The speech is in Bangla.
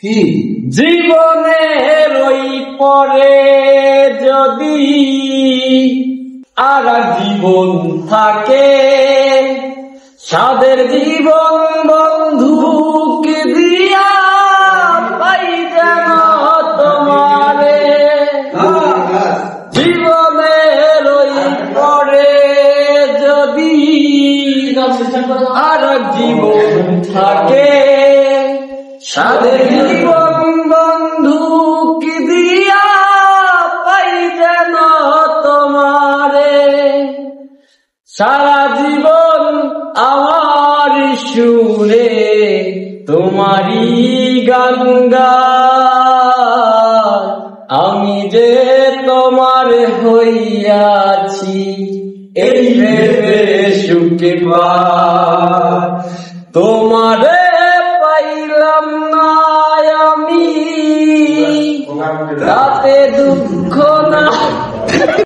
কি জীবনের ওই পরে যদি আর জীবন থাকে, সাদের জীবন বন্ধুকে দিয়া পাই যেন তোমারে। জীবনের ওই পরে যদি আর জীবন থাকে, সাদের জীবন বন্ধুকে দিয়া পাই যেন তোমারে। সারা জীবন আমার সুরে তোমারই গান গাই, আমি যে তোমার হইয়াছি এই ভেবে সুখে পাই। তোমারে পাইলাম না আমি, তাতে দুঃখ